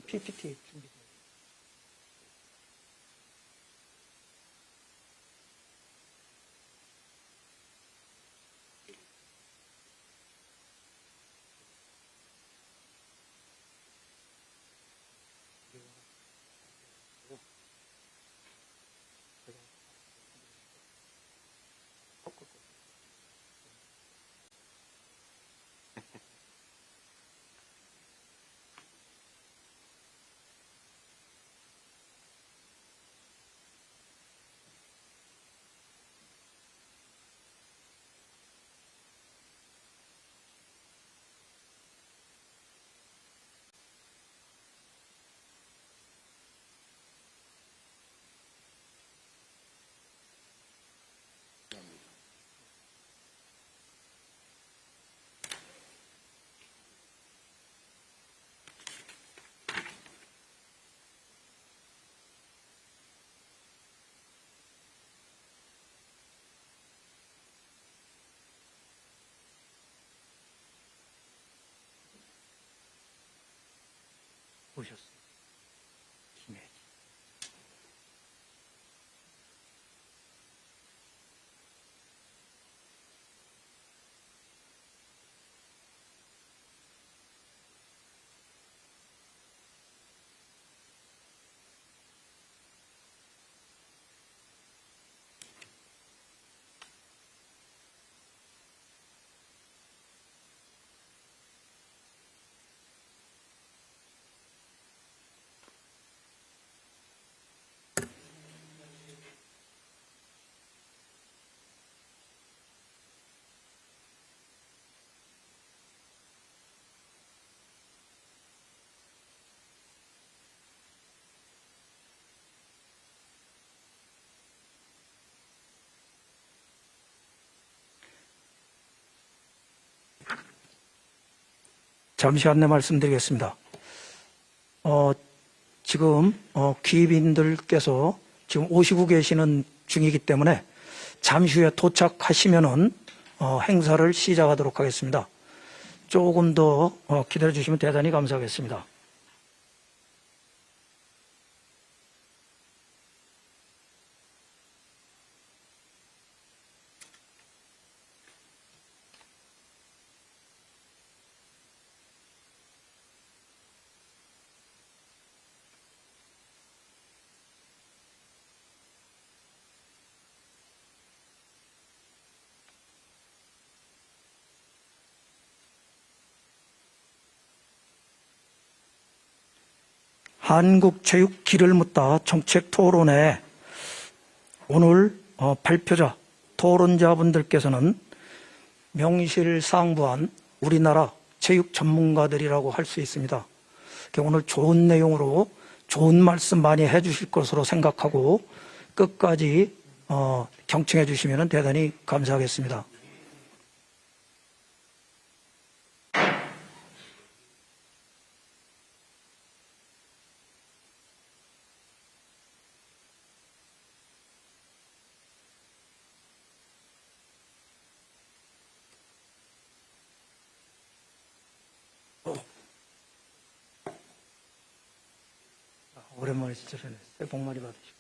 PPT 준비. 오셨어요. 김혜지. 잠시 안내 말씀드리겠습니다. 지금 귀빈들께서 지금 오시고 계시는 중이기 때문에 잠시 후에 도착하시면은 행사를 시작하도록 하겠습니다. 조금 더 기다려 주시면 대단히 감사하겠습니다. 한국체육 길을 묻다 정책 토론회 오늘 발표자 토론자분들께서는 명실상부한 우리나라 체육 전문가들이라고 할 수 있습니다. 오늘 좋은 내용으로 좋은 말씀 많이 해주실 것으로 생각하고 끝까지 경청해 주시면 대단히 감사하겠습니다. 오랜만에 진짜 뵈네. 새해 복 많이 받으시고.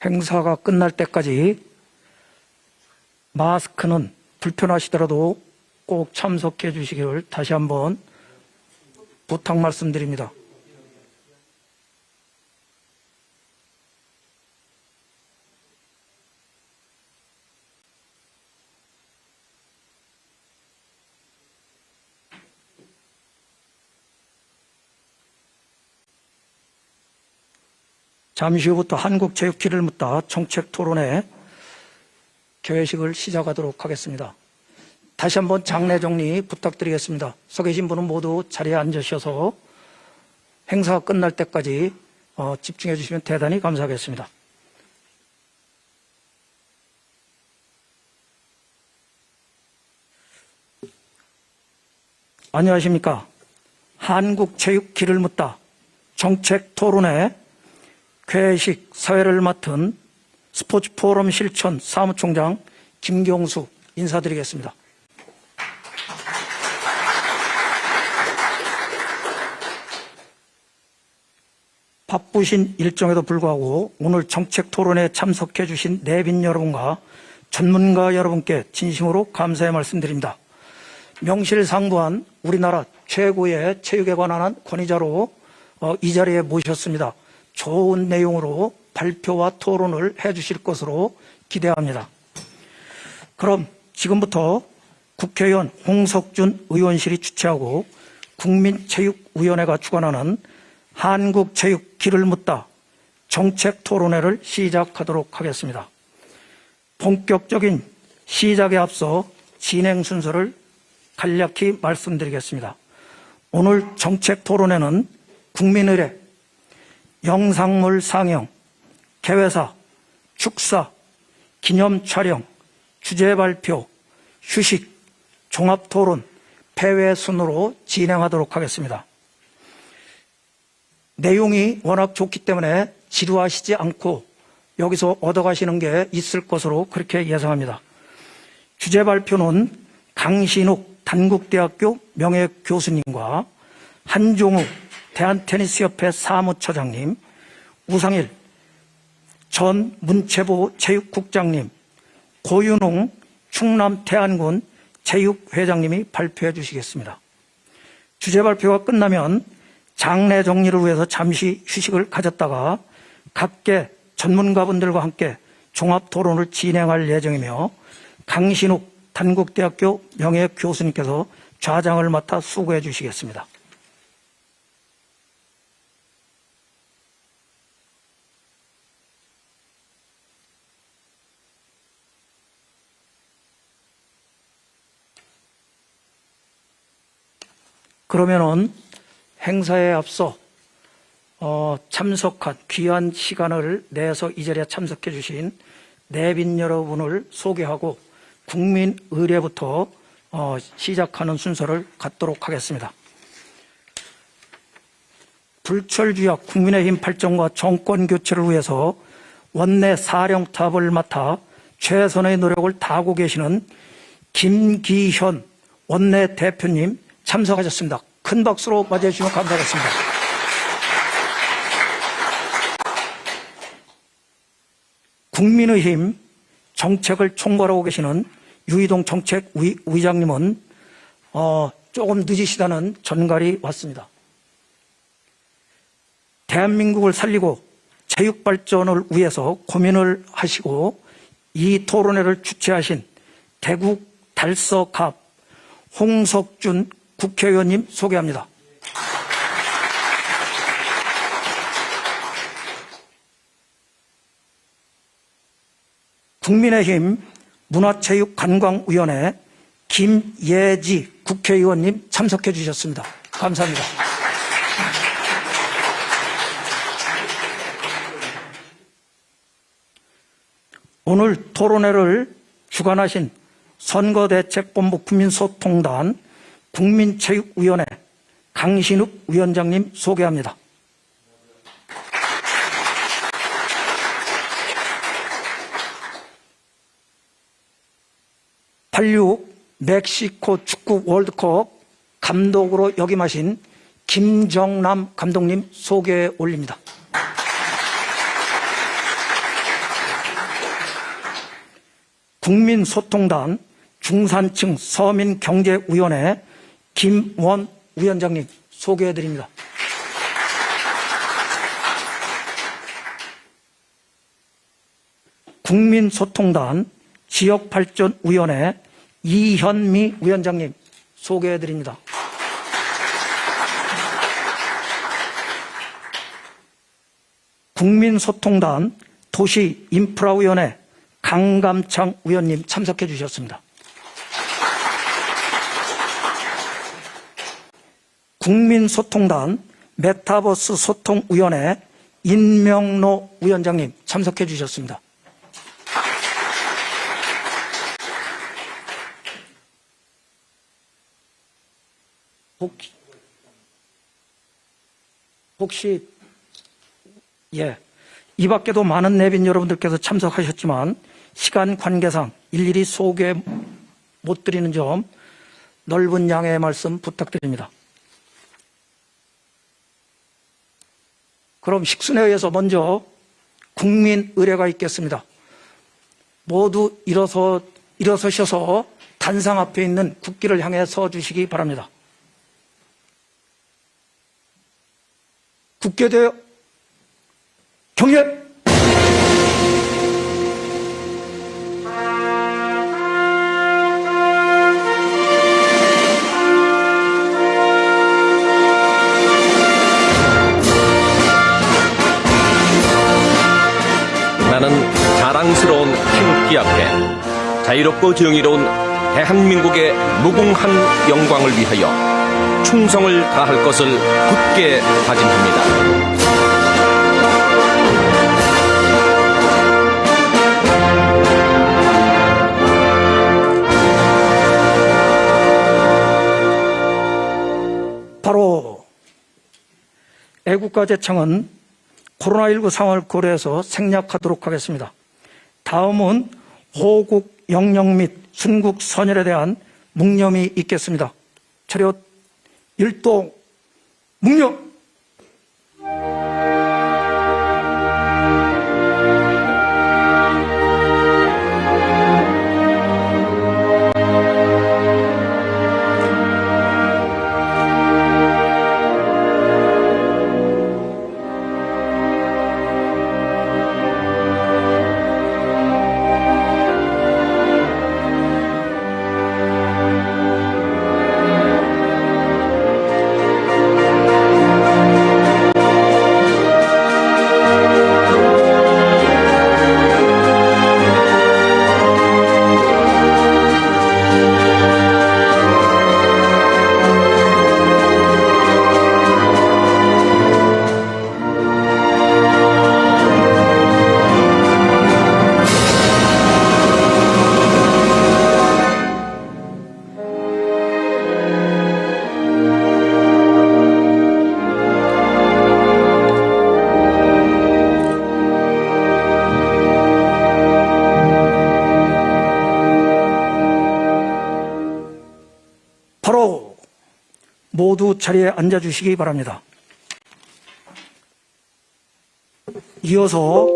행사가 끝날 때까지 마스크는 불편하시더라도 꼭 참석해 주시기를 다시 한번 부탁 말씀드립니다. 잠시 후부터 한국체육길을 묻다 정책토론회 개회식을 시작하도록 하겠습니다. 다시 한번 장례 정리 부탁드리겠습니다. 서 계신 분은 모두 자리에 앉으셔서 행사가 끝날 때까지 집중해 주시면 대단히 감사하겠습니다. 안녕하십니까. 한국체육길을 묻다 정책토론회 개회식 사회를 맡은 스포츠포럼 실천 사무총장 김경수 인사드리겠습니다. 바쁘신 일정에도 불구하고 오늘 정책토론에 참석해 주신 내빈 여러분과 전문가 여러분께 진심으로 감사의 말씀드립니다. 명실상부한 우리나라 최고의 체육에 관한 권위자로 이 자리에 모셨습니다. 좋은 내용으로 발표와 토론을 해 주실 것으로 기대합니다. 그럼 지금부터 국회의원 홍석준 의원실이 주최하고 국민체육위원회가 주관하는 한국체육길을 묻다 정책토론회를 시작하도록 하겠습니다. 본격적인 시작에 앞서 진행 순서를 간략히 말씀드리겠습니다. 오늘 정책토론회는 국민의례, 영상물 상영, 개회사, 축사, 기념 촬영, 주제 발표, 휴식, 종합토론, 폐회 순으로 진행하도록 하겠습니다. 내용이 워낙 좋기 때문에 지루하시지 않고 여기서 얻어가시는 게 있을 것으로 그렇게 예상합니다. 주제 발표는 강신욱 단국대학교 명예교수님과 한종우 대한테니스협회 사무처장님, 우상일 전 문체부 체육국장님, 고윤웅 충남 태안군 체육회장님이 발표해 주시겠습니다. 주제 발표가 끝나면 장례 정리를 위해서 잠시 휴식을 가졌다가 각계 전문가분들과 함께 종합토론을 진행할 예정이며 강신욱 단국대학교 명예교수님께서 좌장을 맡아 수고해 주시겠습니다. 그러면은 행사에 앞서 참석한 귀한 시간을 내서 이 자리에 참석해 주신 내빈 여러분을 소개하고 국민 의례부터 시작하는 순서를 갖도록 하겠습니다. 불철주야 국민의힘 발전과 정권 교체를 위해서 원내 사령탑을 맡아 최선의 노력을 다하고 계시는 김기현 원내 대표님 참석하셨습니다. 큰 박수로 맞이해 주시면 감사하겠습니다. 국민의힘 정책을 총괄하고 계시는 유이동 정책위장님은 조금 늦으시다는 전갈이 왔습니다. 대한민국을 살리고 체육 발전을 위해서 고민을 하시고 이 토론회를 주최하신 대국 달서갑 홍석준 국회의원님 소개합니다. 국민의힘 문화체육관광위원회 김예지 국회의원님 참석해 주셨습니다. 감사합니다. 오늘 토론회를 주관하신 선거대책본부 국민소통단 국민체육위원회 강신욱 위원장님 소개합니다. 86 멕시코 축구 월드컵 감독으로 역임하신 김정남 감독님 소개에 올립니다. 국민소통단 중산층 서민경제위원회 김원 위원장님 소개해드립니다. 국민소통단 지역발전위원회 이현미 위원장님 소개해드립니다. 국민소통단 도시인프라위원회 강감창 위원님 참석해 주셨습니다. 국민소통단 메타버스 소통위원회 인명로 위원장님 참석해 주셨습니다. 혹시 이 밖에도 많은 내빈 여러분들께서 참석하셨지만 시간 관계상 일일이 소개 못 드리는 점 넓은 양해의 말씀 부탁드립니다. 그럼 식순에 의해서 먼저 국민 의례가 있겠습니다. 모두 일어서셔서 단상 앞에 있는 국기를 향해 서주시기 바랍니다. 국교대요 경례! 나는 자랑스러운 태극기 앞에 자유롭고 정의로운 대한민국의 무궁한 영광을 위하여 충성을 다할 것을 굳게 다짐합니다. 바로 애국가재청은 코로나19 상황을 고려해서 생략하도록 하겠습니다. 다음은 호국 영령 및 순국 선열에 대한 묵념이 있겠습니다. 차렷 일동 묵념. 바로 모두 자리에 앉아주시기 바랍니다. 이어서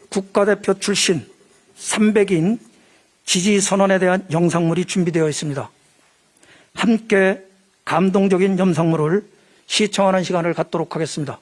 국가대표 출신 300인 지지선언에 대한 영상물이 준비되어 있습니다. 함께 감동적인 영상물을 시청하는 시간을 갖도록 하겠습니다.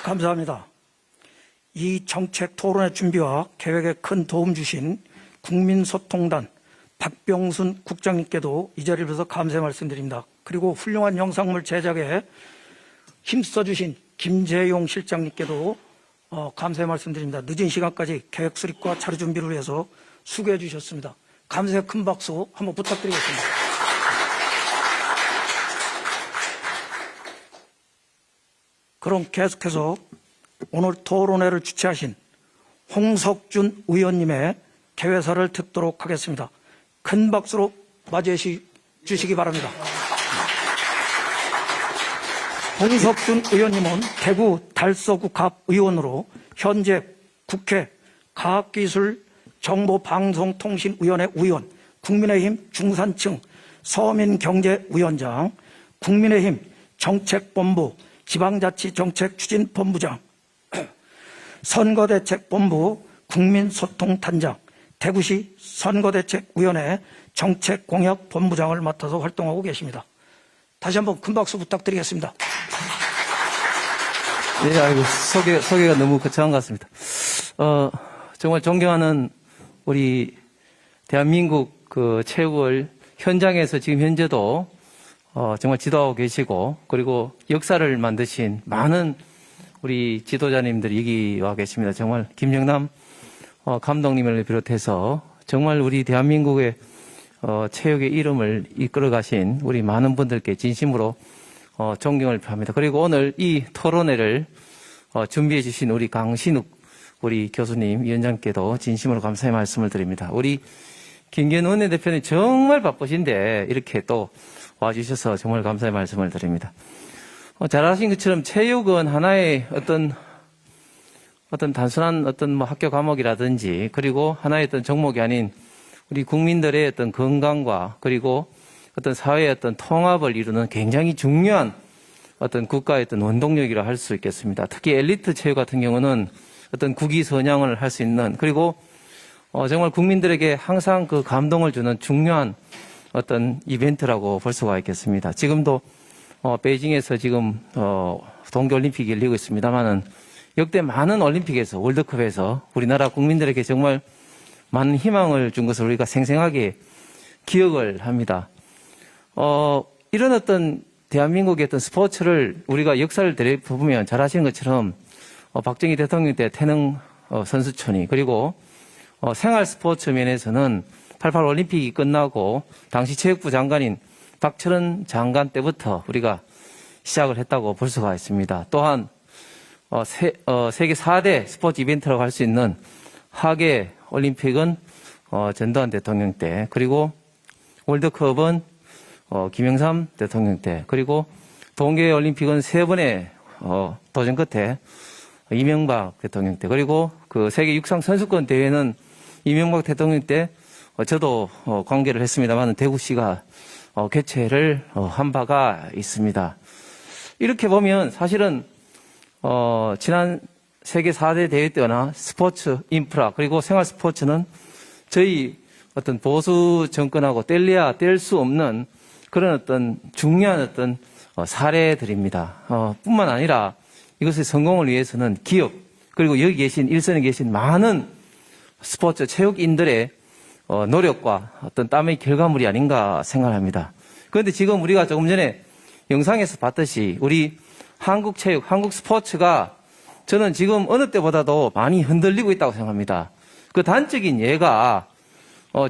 감사합니다. 이 정책 토론의 준비와 계획에 큰 도움 주신 국민소통단 박병순 국장님께도 이 자리를 빌어서 감사의 말씀드립니다. 그리고 훌륭한 영상물 제작에 힘써주신 김재용 실장님께도 감사의 말씀드립니다. 늦은 시간까지 계획 수립과 자료 준비를 위해서 수고해 주셨습니다. 감사의 큰 박수 한번 부탁드리겠습니다. 그럼 계속해서 오늘 토론회를 주최하신 홍석준 의원님의 개회사를 듣도록 하겠습니다. 큰 박수로 맞이해 주시기 바랍니다. 홍석준 의원님은 대구 달서구 갑 의원으로 현재 국회 과학기술정보방송통신위원회 위원, 국민의힘 중산층 서민경제위원장, 국민의힘 정책본부 지방자치정책추진본부장, 선거대책본부 국민소통단장, 대구시 선거대책위원회 정책공약본부장을 맡아서 활동하고 계십니다. 다시 한번 큰 박수 부탁드리겠습니다. 네, 아이고, 소개가 너무 거창한 것 같습니다. 정말 존경하는 우리 대한민국 그 체육을 현장에서 지금 현재도 정말 지도하고 계시고, 그리고 역사를 만드신 많은 우리 지도자님들이 여기 와 계십니다. 정말 김영남 감독님을 비롯해서 정말 우리 대한민국의 체육의 이름을 이끌어 가신 우리 많은 분들께 진심으로 존경을 표합니다. 그리고 오늘 이 토론회를 준비해 주신 우리 강신욱 우리 교수님, 위원장께도 진심으로 감사의 말씀을 드립니다. 우리 김기현 원내대표님 정말 바쁘신데 이렇게 또 와주셔서 정말 감사의 말씀을 드립니다. 잘 아신 것처럼 체육은 하나의 어떤 단순한 뭐 학교 과목이라든지 그리고 하나의 어떤 종목이 아닌 우리 국민들의 어떤 건강과 그리고 어떤 사회의 어떤 통합을 이루는 굉장히 중요한 어떤 국가의 어떤 원동력이라 할 수 있겠습니다. 특히 엘리트 체육 같은 경우는 어떤 국위선양을 할 수 있는 그리고 정말 국민들에게 항상 그 감동을 주는 중요한 어떤 이벤트라고 볼 수가 있겠습니다. 지금도 베이징에서 지금 동계올림픽이 열리고 있습니다만은 역대 많은 올림픽에서 월드컵에서 우리나라 국민들에게 정말 많은 희망을 준 것을 우리가 생생하게 기억을 합니다. 이런 어떤 대한민국의 어떤 스포츠를 우리가 역사를 되짚어보면 잘 아시는 것처럼 박정희 대통령 때 태릉 선수촌이 그리고 생활 스포츠 면에서는 88 올림픽이 끝나고 당시 체육부 장관인 박철원 장관 때부터 우리가 시작을 했다고 볼 수가 있습니다. 또한 세계 4대 스포츠 이벤트라고 할 수 있는 하계 올림픽은 전두환 대통령 때, 그리고 월드컵은 김영삼 대통령 때, 그리고 동계올림픽은 3번의 도전 끝에 이명박 대통령 때, 그리고 그 세계 육상 선수권 대회는 이명박 대통령 때 저도 관계를 했습니다만 대구시가 개최를 한 바가 있습니다. 이렇게 보면 사실은 지난 세계 4대 대회 때나 스포츠 인프라 그리고 생활 스포츠는 저희 어떤 보수 정권하고 뗄래야 뗄 수 없는 그런 어떤 중요한 어떤 사례들입니다. 뿐만 아니라 이것의 성공을 위해서는 기업 그리고 여기 계신 일선에 계신 많은 스포츠 체육인들의 노력과 어떤 땀의 결과물이 아닌가 생각합니다. 그런데 지금 우리가 조금 전에 영상에서 봤듯이 우리 한국 체육, 한국 스포츠가 저는 지금 어느 때보다도 많이 흔들리고 있다고 생각합니다. 그 단적인 예가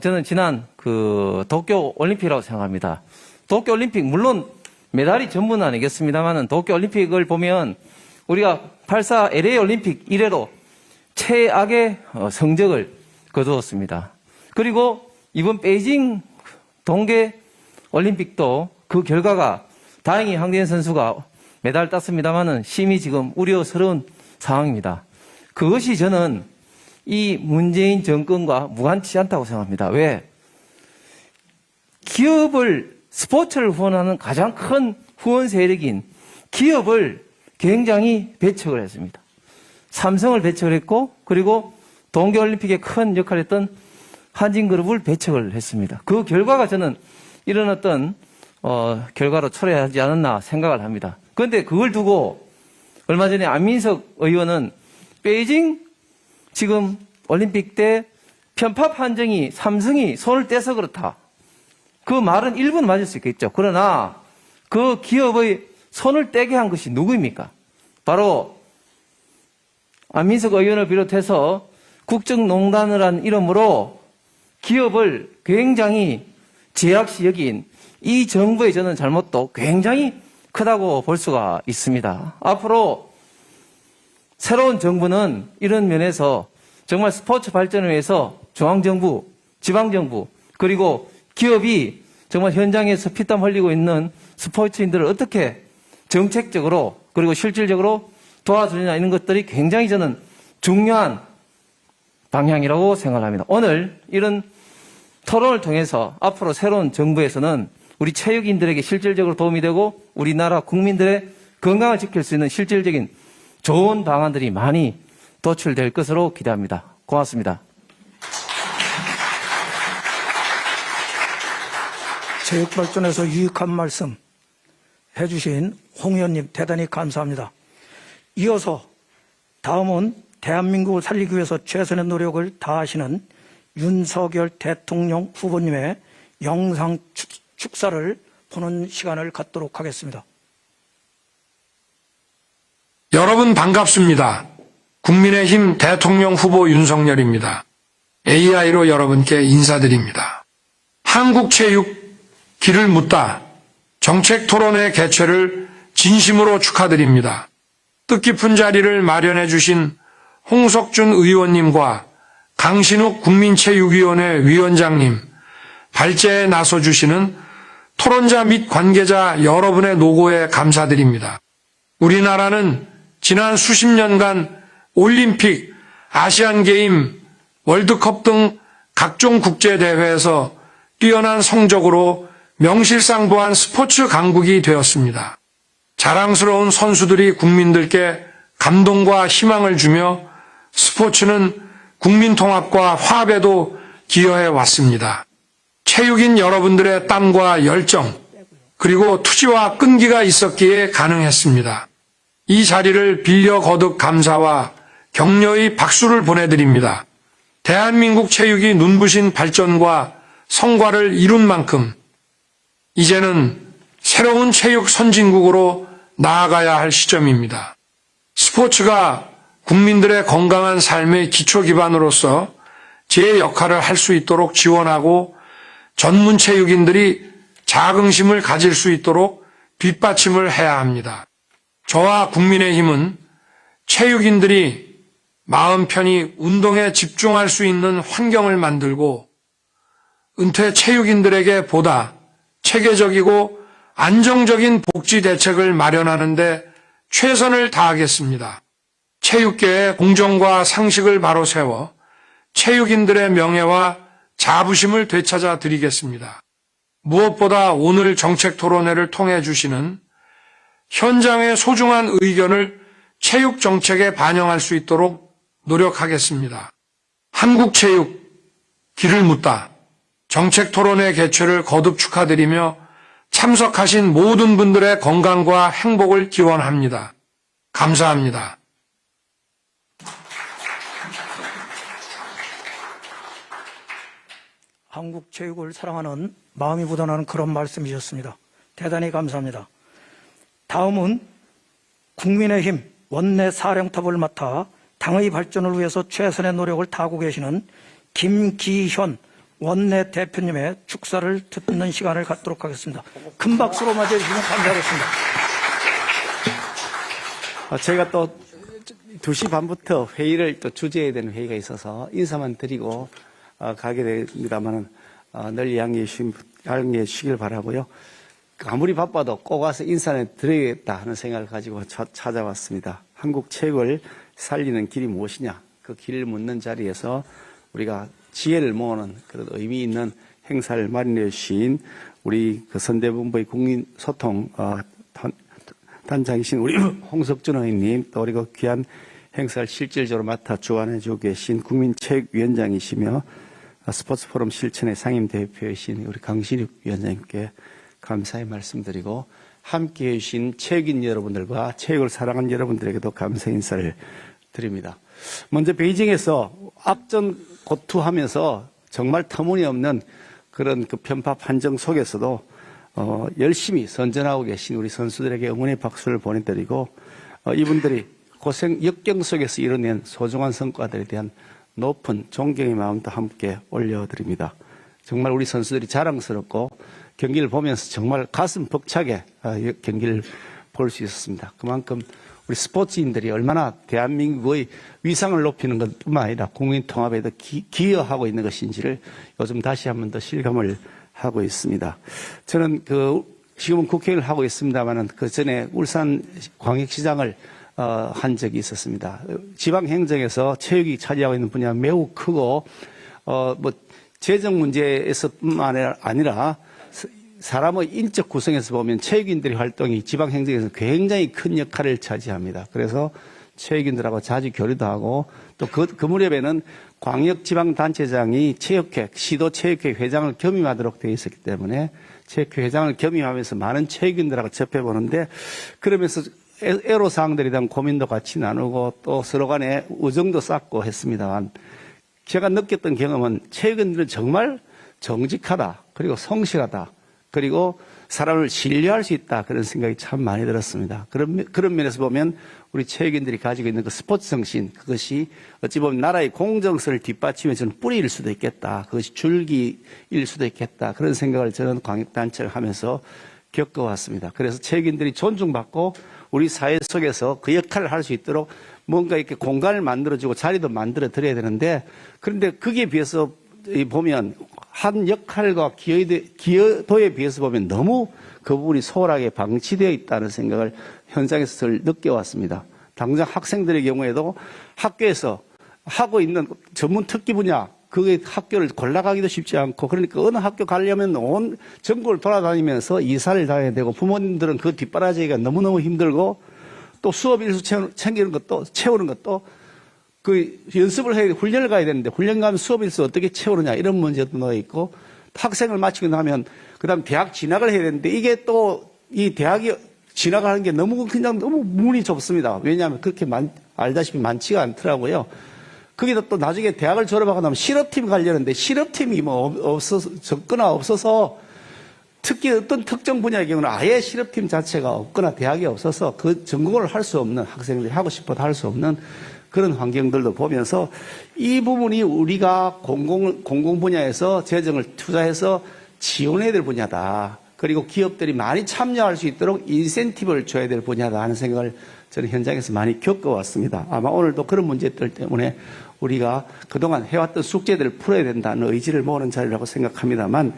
저는 지난 그 도쿄 올림픽이라고 생각합니다. 도쿄 올림픽 물론 메달이 전부는 아니겠습니다만은 도쿄 올림픽을 보면 우리가 84 LA 올림픽 이래로 최악의 성적을 거두었습니다. 그리고 이번 베이징 동계 올림픽도 그 결과가 다행히 황대현 선수가 메달 땄습니다만은 심히 지금 우려스러운 상황입니다. 그것이 저는 이 문재인 정권과 무관치 않다고 생각합니다. 왜? 기업을, 스포츠를 후원하는 가장 큰 후원 세력인 기업을 굉장히 배척을 했습니다. 삼성을 배척을 했고, 그리고 동계올림픽에 큰 역할을 했던 한진그룹을 배척을 했습니다. 그 결과가 저는 이런 어떤 결과로 초래하지 않았나 생각을 합니다. 그런데 그걸 두고 얼마 전에 안민석 의원은 베이징 지금 올림픽 때 편파 판정이 삼성이 손을 떼서 그렇다. 그 말은 일부는 맞을 수 있겠죠. 그러나 그 기업의 손을 떼게 한 것이 누구입니까? 바로 안민석 의원을 비롯해서 국정농단을 한 이름으로 기업을 굉장히 제약시 여긴 이 정부의 저는 잘못도 굉장히 크다고 볼 수가 있습니다. 앞으로 새로운 정부는 이런 면에서 정말 스포츠 발전을 위해서 중앙정부, 지방정부, 그리고 기업이 정말 현장에서 피땀 흘리고 있는 스포츠인들을 어떻게 정책적으로 그리고 실질적으로 도와주느냐 이런 것들이 굉장히 저는 중요한 방향이라고 생각합니다. 오늘 이런 토론을 통해서 앞으로 새로운 정부에서는 우리 체육인들에게 실질적으로 도움이 되고 우리나라 국민들의 건강을 지킬 수 있는 실질적인 좋은 방안들이 많이 도출될 것으로 기대합니다. 고맙습니다. 체육 발전에서 유익한 말씀 해주신 홍 의원님 대단히 감사합니다. 이어서 다음은 대한민국을 살리기 위해서 최선의 노력을 다하시는 윤석열 대통령 후보님의 영상 축사를 보는 시간을 갖도록 하겠습니다. 여러분 반갑습니다. 국민의힘 대통령 후보 윤석열입니다. AI로 여러분께 인사드립니다. 한국체육 길을 묻다 정책 토론회 개최를 진심으로 축하드립니다. 뜻깊은 자리를 마련해 주신 홍석준 의원님과 강신욱 국민체육위원회 위원장님, 발제에 나서 주시는 토론자 및 관계자 여러분의 노고에 감사드립니다. 우리나라는 지난 수십 년간 올림픽, 아시안게임, 월드컵 등 각종 국제대회에서 뛰어난 성적으로 명실상부한 스포츠 강국이 되었습니다. 자랑스러운 선수들이 국민들께 감동과 희망을 주며 스포츠는 국민 통합과 화합에도 기여해 왔습니다. 체육인 여러분들의 땀과 열정, 그리고 투지와 끈기가 있었기에 가능했습니다. 이 자리를 빌려 거듭 감사와 격려의 박수를 보내드립니다. 대한민국 체육이 눈부신 발전과 성과를 이룬 만큼 이제는 새로운 체육 선진국으로 나아가야 할 시점입니다. 스포츠가 국민들의 건강한 삶의 기초 기반으로서 제 역할을 할 수 있도록 지원하고 전문 체육인들이 자긍심을 가질 수 있도록 뒷받침을 해야 합니다. 저와 국민의힘은 체육인들이 마음 편히 운동에 집중할 수 있는 환경을 만들고 은퇴 체육인들에게 보다 체계적이고 안정적인 복지 대책을 마련하는 데 최선을 다하겠습니다. 체육계의 공정과 상식을 바로 세워 체육인들의 명예와 자부심을 되찾아 드리겠습니다. 무엇보다 오늘 정책 토론회를 통해 주시는 현장의 소중한 의견을 체육 정책에 반영할 수 있도록 노력하겠습니다. 한국체육 길을 묻다 정책 토론회 개최를 거듭 축하드리며 참석하신 모든 분들의 건강과 행복을 기원합니다. 감사합니다. 한국 체육을 사랑하는 마음이 묻어나는 그런 말씀이셨습니다. 대단히 감사합니다. 다음은 국민의힘 원내 사령탑을 맡아 당의 발전을 위해서 최선의 노력을 다하고 계시는 김기현 원내 대표님의 축사를 듣는 시간을 갖도록 하겠습니다. 큰 박수로 맞이해 주시면 감사하겠습니다. 제가 또 2시 반부터 회의를 또 주재해야 되는 회의가 있어서 인사만 드리고 가게 됩니다만은 늘 양해해 주시길 바라고요. 아무리 바빠도 꼭 와서 인사는 드려야겠다 하는 생각을 가지고 찾아왔습니다. 한국 체육을 살리는 길이 무엇이냐? 그 길을 묻는 자리에서 우리가 지혜를 모으는 그런 의미 있는 행사를 마련해 주신 우리 그 선대본부의 국민소통 단장이신 우리 홍석준 의원님, 또 우리 그 귀한 행사를 실질적으로 맡아 주관해 주고 계신 국민체육위원장이시며 스포츠포럼 실천의 상임대표이신 우리 강신욱 위원장님께 감사의 말씀드리고, 함께해 주신 체육인 여러분들과 체육을 사랑하는 여러분들에게도 감사 인사를 드립니다. 먼저 베이징에서 앞전 고투하면서 정말 터무니없는 그런 그 편파 판정 속에서도 열심히 선전하고 계신 우리 선수들에게 응원의 박수를 보내드리고, 이분들이 고생 역경 속에서 이뤄낸 소중한 성과들에 대한 높은 존경의 마음도 함께 올려드립니다. 정말 우리 선수들이 자랑스럽고 경기를 보면서 정말 가슴 벅차게 경기를 볼 수 있었습니다. 그만큼 우리 스포츠인들이 얼마나 대한민국의 위상을 높이는 것뿐만 아니라 국민 통합에도 기여하고 있는 것인지를 요즘 다시 한 번 더 실감을 하고 있습니다. 저는 지금은 국회의원을 하고 있습니다만은 그 전에 울산 광역시장을 한 적이 있었습니다. 지방 행정에서 체육이 차지하고 있는 분야가 매우 크고 재정 문제에서뿐만 아니라 사람의 인적 구성에서 보면 체육인들의 활동이 지방 행정에서 굉장히 큰 역할을 차지합니다. 그래서 체육인들하고 자주 교류도 하고 또 그 무렵에는 광역지방단체장이 체육회, 시도체육회 회장을 겸임하도록 되어 있었기 때문에 체육회 회장을 겸임하면서 많은 체육인들하고 접해보는데 그러면서 애로사항들에 대한 고민도 같이 나누고 또 서로 간에 우정도 쌓고 했습니다만 제가 느꼈던 경험은 체육인들은 정말 정직하다 그리고 성실하다 그리고 사람을 신뢰할 수 있다 그런 생각이 참 많이 들었습니다. 그런 면에서 보면 우리 체육인들이 가지고 있는 그 스포츠 정신 그것이 어찌 보면 나라의 공정성을 뒷받침해 주는 뿌리일 수도 있겠다. 그것이 줄기일 수도 있겠다. 그런 생각을 저는 광역단체를 하면서 겪어왔습니다. 그래서 체육인들이 존중받고 우리 사회 속에서 그 역할을 할 수 있도록 뭔가 이렇게 공간을 만들어주고 자리도 만들어 드려야 되는데 그런데 거기에 비해서 보면 한 역할과 기여도에 비해서 보면 너무 그 부분이 소홀하게 방치되어 있다는 생각을 현장에서 느껴왔습니다. 당장 학생들의 경우에도 학교에서 하고 있는 전문 특기 분야 그 학교를 골라가기도 쉽지 않고 그러니까 어느 학교 가려면 온 전국을 돌아다니면서 이사를 다녀야 되고 부모님들은 그 뒷바라지가 너무너무 힘들고 또 수업 일수 채우는 것도 그 연습을 해야 훈련을 가야 되는데 훈련 가면 수업 일수 어떻게 채우느냐 이런 문제도 넣어 있고 학생을 마치고 나면 그다음 대학 진학을 해야 되는데 이게 또 이 대학이 진학하는 게 너무 문이 좁습니다. 왜냐하면 그렇게 알다시피 많지가 않더라고요. 거기다 또 나중에 대학을 졸업하고 나면 실업팀 가려는데 실업팀이 적거나 없어서 특히 어떤 특정 분야의 경우는 아예 실업팀 자체가 없거나 대학이 없어서 그 전공을 할 수 없는 학생들이 하고 싶어도 할 수 없는 그런 환경들도 보면서 이 부분이 우리가 공공 분야에서 재정을 투자해서 지원해야 될 분야다. 그리고 기업들이 많이 참여할 수 있도록 인센티브를 줘야 될 분야다 하는 생각을 저는 현장에서 많이 겪어왔습니다. 아마 오늘도 그런 문제들 때문에 우리가 그동안 해왔던 숙제들을 풀어야 된다는 의지를 모으는 자리라고 생각합니다만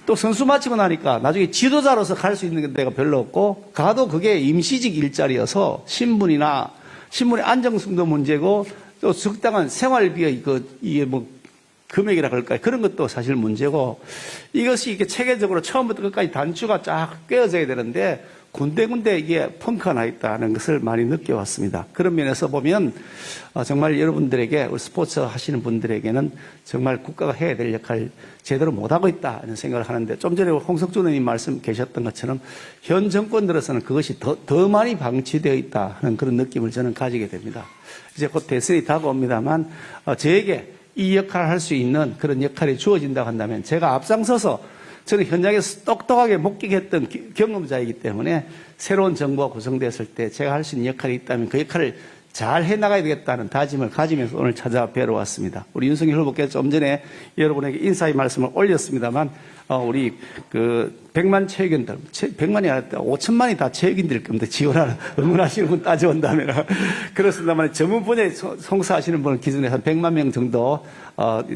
또 선수 마치고 나니까 나중에 지도자로서 갈 수 있는 데가 별로 없고 가도 그게 임시직 일자리여서 신분의 안정성도 문제고 또 적당한 생활비의 이게 금액이라 그럴까요? 그런 것도 사실 문제고 이것이 이게 체계적으로 처음부터 끝까지 단추가 쫙 꿰어져야 되는데 군데군데 이게 펑크가 나 있다는 것을 많이 느껴왔습니다. 그런 면에서 보면 정말 여러분들에게 우리 스포츠 하시는 분들에게는 정말 국가가 해야 될 역할 제대로 못하고 있다는 생각을 하는데 좀 전에 홍석준 의원님 말씀 계셨던 것처럼 현 정권 들어서는 그것이 더 많이 방치되어 있다 하는 그런 느낌을 저는 가지게 됩니다. 이제 곧 대선이 다가옵니다만 저에게 이 역할을 할 수 있는 그런 역할이 주어진다고 한다면 제가 앞장서서 저는 현장에서 똑똑하게 목격했던 경험자이기 때문에 새로운 정부가 구성됐을 때 제가 할 수 있는 역할이 있다면 그 역할을 잘 해나가야 되겠다는 다짐을 가지면서 오늘 찾아뵈러 왔습니다. 우리 윤석열 후보께서 좀 전에 여러분에게 인사의 말씀을 올렸습니다만 우리 100만 체육인들, 100만이 아니라 5천만이 다 체육인들일 겁니다. 지원하는, 응원하시는 분 따져온다면. 그렇습니다만 전문 분야에 성사하시는 분을 기준으로 한 100만 명 정도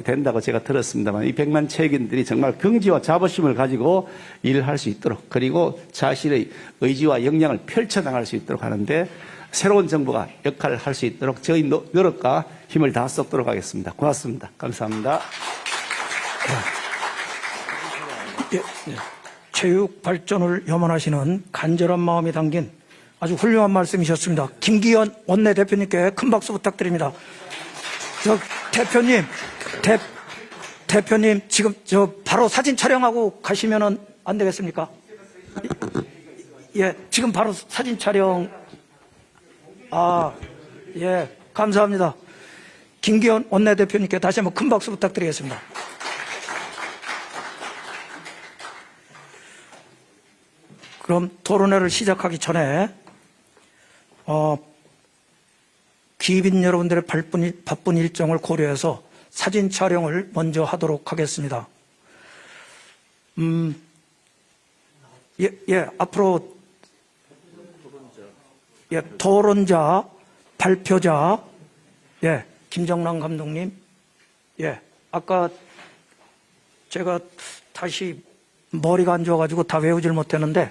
된다고 제가 들었습니다만 이 100만 체육인들이 정말 긍지와 자부심을 가지고 일을 할 수 있도록 그리고 자신의 의지와 역량을 펼쳐나갈 수 있도록 하는데 새로운 정부가 역할을 할 수 있도록 저희 노력과 힘을 다 쏟도록 하겠습니다. 고맙습니다. 감사합니다. 체육 발전을 염원하시는 간절한 마음이 담긴 아주 훌륭한 말씀이셨습니다. 김기현 원내대표님께 큰 박수 부탁드립니다. 대표님 지금 바로 사진 촬영하고 가시면은 안 되겠습니까? 예, 지금 바로 사진 촬영. 예, 감사합니다. 김기현 원내대표님께 다시 한번 큰 박수 부탁드리겠습니다. 그럼 토론회를 시작하기 전에 기빈 여러분들의 바쁜 일정을 고려해서 사진 촬영을 먼저 하도록 하겠습니다. 앞으로 토론자, 발표자, 김정남 감독님, 아까 제가 다시 머리가 안 좋아가지고 다 외우질 못했는데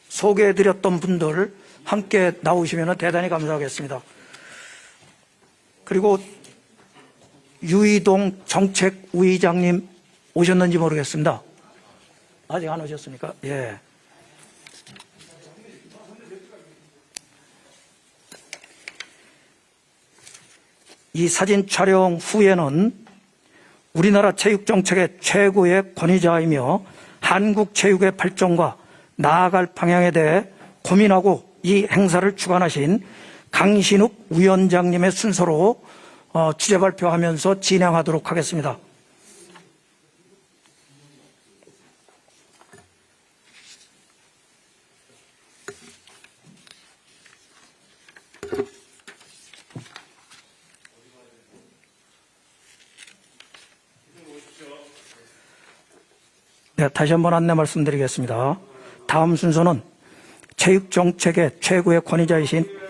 소개해드렸던 분들 함께 나오시면 대단히 감사하겠습니다. 그리고 유이동 정책위의장님 오셨는지 모르겠습니다. 아직 안 오셨습니까? 예. 이 사진 촬영 후에는 우리나라 체육정책의 최고의 권위자이며 한국 체육의 발전과 나아갈 방향에 대해 고민하고 이 행사를 주관하신 강신욱 위원장님의 순서로 주제 발표하면서 진행하도록 하겠습니다. 다시 한번 안내 말씀드리겠습니다. 다음 순서는 체육정책의 최고의 권위자이신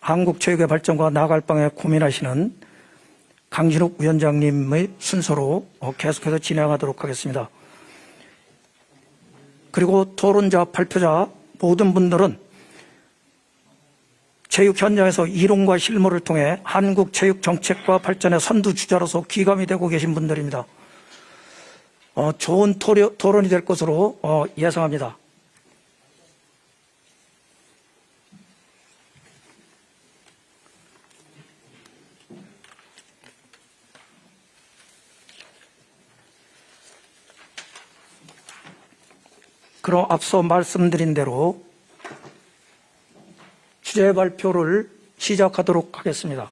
한국 체육의 발전과 나아갈 방향에 고민하시는 강신욱 위원장님의 순서로 계속해서 진행하도록 하겠습니다. 그리고 토론자, 발표자 모든 분들은 체육 현장에서 이론과 실무를 통해 한국 체육 정책과 발전의 선두주자로서 귀감이 되고 계신 분들입니다. 좋은 토론이 될 것으로 예상합니다. 그럼 앞서 말씀드린 대로 주제 발표를 시작하도록 하겠습니다.